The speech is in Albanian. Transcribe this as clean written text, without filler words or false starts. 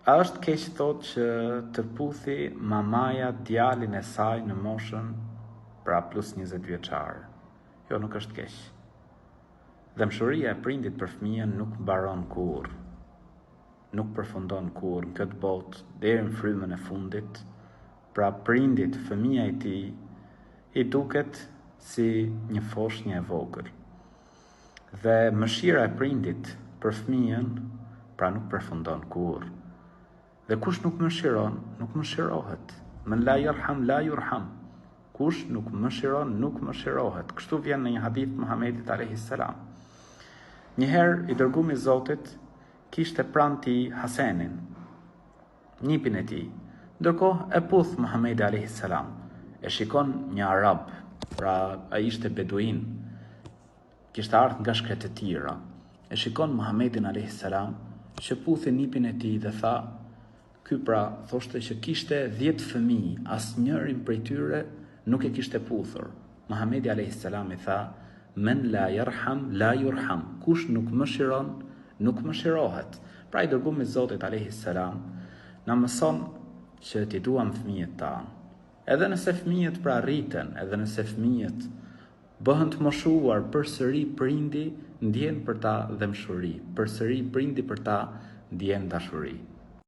A është keq thot që të puthi mamaja djalin e saj në moshën pra plus 20 vjeçar? Jo, nuk është keq. Dëmshuria e prindit për fëmijën nuk mbaron kurrë. Nuk përfundon kurrë në këtë botë deri në frymën e fundit. Pra prindit, fëmija i tij i duket si një foshnjë e vogël. Dhe mëshira e prindit për fëmijën pra nuk përfundon kurrë. Dhe kush nuk mëshiron, nuk mëshirohet. Men la yarham la yurham. Kush nuk mëshiron, nuk mëshirohet. Kështu vjen në një hadith Muhamedit alayhis salam. Njëherë i dërguari i Zotit kishte pranë tij Hasenin, nipin e tij. Ndërkohë e puth Muhamedi alayhis salam. E shikon një arab, pra ai ishte beduin, kishte ardhur nga shkretë të tjera. E shikon Muhamedin alayhis salam që puthi nipin e tij dhe tha, ky pra thoshte që kishte 10 fëmijë, asnjërin prej tyre nuk e kishte puthur. Muhamedi alayhis salam i tha, men la yarham la yurham. Kush nuk mëshiron, nuk mëshirohet. Pra i dërguari i Zotit alayhis salam na mëson që t'i duam fëmijët tanë. Edhe nëse fëmijët pra rriten, edhe nëse fëmijët bëhen të moshuar, përsëri prindi ndjen për ta dëmshuri, përsëri prindi për ta ndjen dashuri.